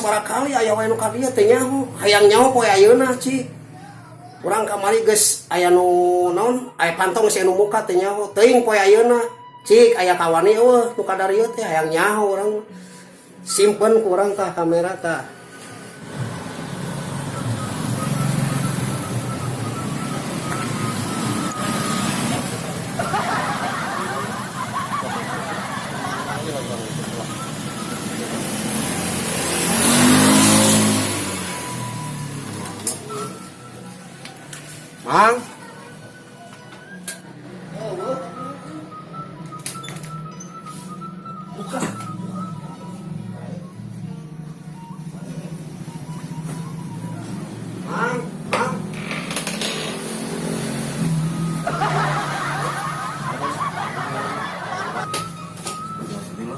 barakali aya wae nu ka dieu teh nyaho hayang nyaho poe ayeuna cik urang kamari geus aya nu naon aya pantong si anu muka teh nyaho teuing poe ayeuna cik aya kawani eueuh nu kadarieu teh hayang nyaho urang simpen ku urang tah kamera tah. Mang. Buka. Mang.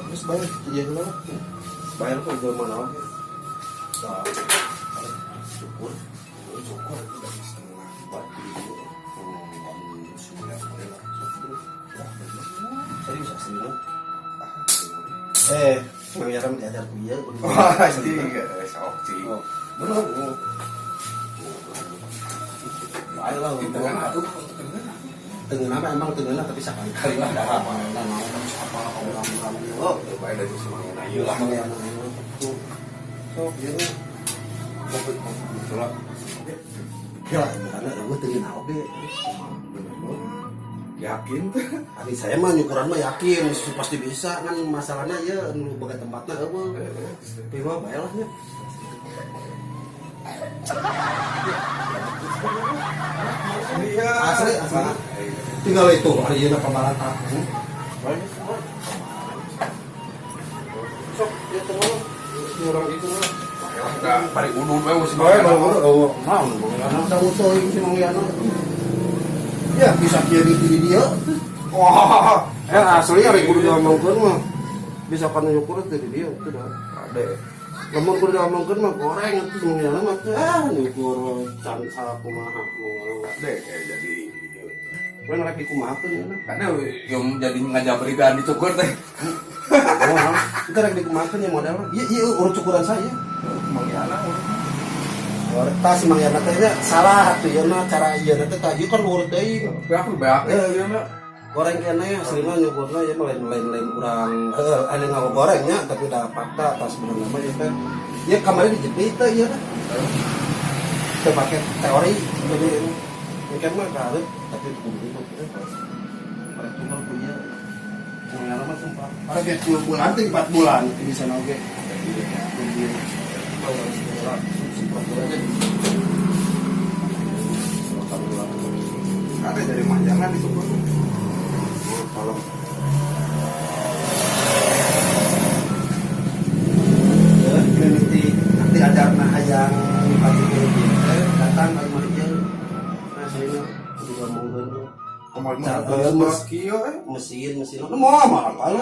Terus bayar, iya dulu. Bayar kok udah mana? Syukur. Mengajarkan diajar dia. Wah, pasti sok sih. Benar. Ayolah, Kita kan atuh tengen apa emang tengen tapi sekali-kali lah dah apa lah mau tapi siapa orang-orang oh, baik dari semuanya ayo lah. Sok dia kopi itulah. Ya, karena gue tengen oge. Yakin tuh. Tapi saya mah nyukuran mah yakin pasti bisa kan masalahnya ya nu boga tempatna eueuh. Tapi mah bae lah nya. Iya. Asli. Tinggal itu hari ini pembalan aku. Sok dia tengah orang itu lah. Enggak balik udun we wis Bae bae mau karena udah musuhin si Mang Yana. Ya bisa kieu di dia. Wah, asli hari kudu diomongkeun mah. Bisa kan nyukur dari dia itu dah. Ade. Lamun kudu diomongkeun mah goreng atuh Mang Yana mah nyukur can sakumaha mau deh jadi Kan rek dikumahakeun ya. karena yang jadi ngajaberikan dicukur teh. Oh, kita rek dikumahakeun ya modal. Iya urut cukuran saya. Mang Yana Tas Mang Yana teh salah atuh yeuna cara ieu teh tah ieu kan urut deui. aku beak ya na. Goreng kene aslinya nyukurna ya lain urang anu ngagorengnya tapi da fakta tas sebenarnya mah teh. Ya kamari dijepit teh ieu teh. Teu pake teori jadi mungkin mah karet tapi kudu itu. Mereka cuma punya pengalaman sempat. Ada 10 bulan, 4 bulan di sana oke. Ada dari manjangan dicukur. Kalau nanti ajarna hayang pagi datang ke rumah dia. Nah, saya juga monggon mesin mau apa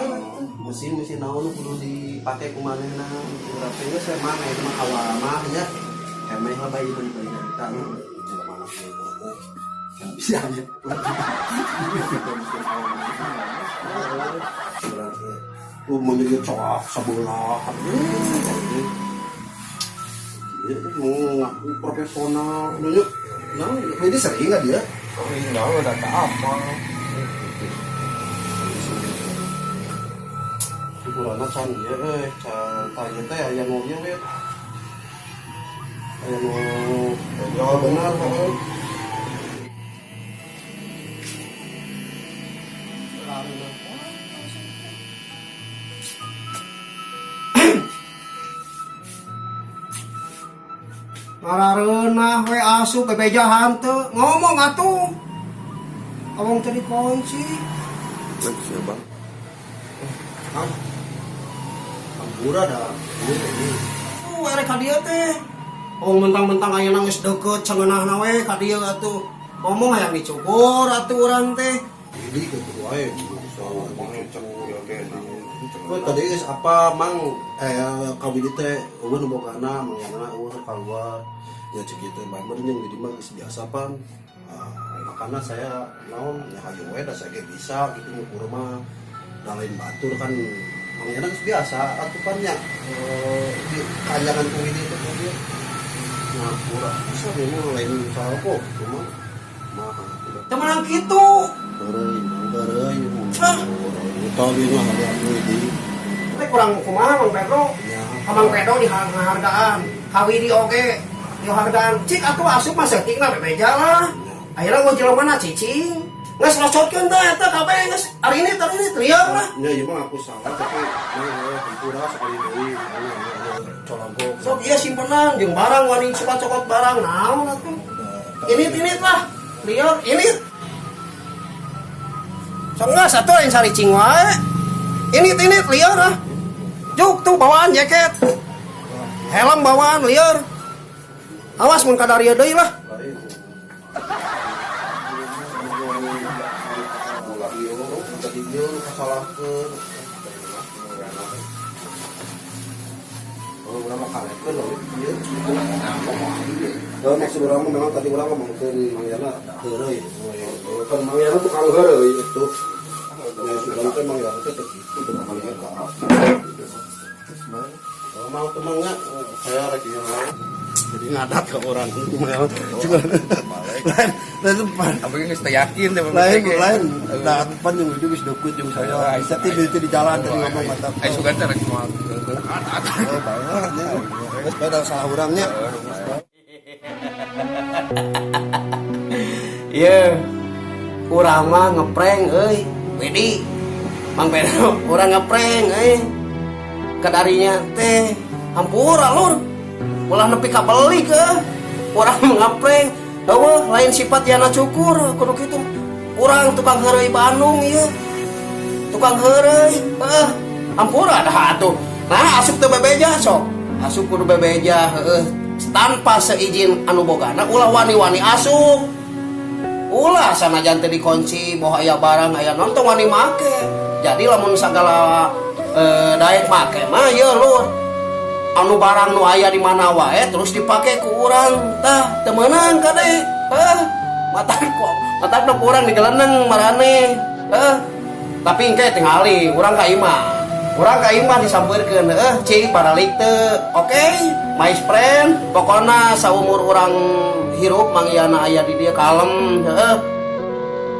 mesin naon kudu dipake ku manehna berarti geus saya mana itu mah awal mah ya emeh lah bayi dari tangan jeung mana yang bisa aja tuh menjadi cowok sebelah ngaku profesional nunjuk nah ini sering nggak dia Enggak, udah apa. Syukurana can ieu can tanya teh aya nu ieu we. Aya nu ya benar heuh. Ngarareunah we asup bebejahan teu ngomong atuh. Awang teh dikunci. Siapa? Hah? Ampura dah. Erek ka dieu teh. Oh mentang-mentang ayeuna geus deukeut cengeunahna we ka dieu atuh. Ngomong hayang dicukur atuh urang teh. Jadi kitu wae. Soal pangecek ya ge. Kok tadi geus apa mang kawin teh eueun nu bogana mangana eueuh keluar. Ya cek kitu bae bener yang di mah geus biasa pan. Makanya saya naon ya hayu we da saya bisa gitu ngukur mah da lain batur kan Mangyana geus biasa atupannya di kanjangan kuwi itu dia. Nah, pura bisa memang lain usaha kok, cuma mahal. Teman kitu. Heureuy. Tali mah ada di. Teh kurang kumaha Mang Pedro? Ya. Mang Pedro dihargaan. Kawidi oge dihargaan. Cik atuh asup mah seutikna bebeja lah. Akhirnya gua jelema na cicing. Nges locotkeun teh eta kabeh geus ari ini liar lah. Ya ieu mah aku salah tapi hampura sekali deui. Cologok. Sok ieu simpenan jeung barang wani suka cokot barang naon atuh. Ini lah. Liar ini. Sok geus atuh yang saricing wae. Ini liar ah. Juk tuh bawaan jaket. Helm bawaan liar. Awas mun kadarieu deui lah. Maksud orang memang tadi orang ngomong ke Mangyana heureuy. Kan Mangyana tuh kalau heureuy itu. Ya sudah kan Mangyana teh begitu tuh Mangyana. Kalau mau temannya saya lagi yang lain. Jadi ngadat ke orang itu Mangyana. Lain depan. Tapi geus teu yakin teh lain. Da depan yang itu geus deukeut jeung saya. Bisa ti di jalan tadi ngomong mantap. Ai sugan teh rek moal. Pada salah orangnya. Iya, urang mah ngeprank, Wedi, Mang Pedro, urang ngeprank, kadarinya teh, hampura lur, ulah nepi ka beli ke, urang ngeprank, lain sifat yana cukur, kudu kitu, urang tukang heureuy Bandung ieu, tukang heureuy, hampura dah atuh, nah asup teu bebeja sok, asup kudu bebeja, tanpa seizin anu bogana, ulah wani-wani asup. Ulah sanajan teh dikunci boh aya barang aya nonton wani make. Jadi lamun sagala daek make mah ye lur. Anu barang nu aya di mana wae terus dipake ku urang tah teu meunang kade. Matak urang digeleuneng marane. Tapi engke tingali urang ka imah. Urang ka imah disampeurkeun cing paralik teu. Oke, my friend, pokona saumur urang hirup Mangyana aya di dia kalem,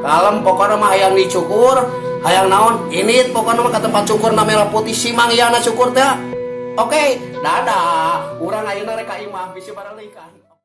kalem pokoknya mah hayang dicukur, hayang naon, ini pokoknya mah ke tempat cukur na merah putih si Mangyana cukur teh. Oke, dadah, urang ayeuna rek ka imah bisi baralikeun.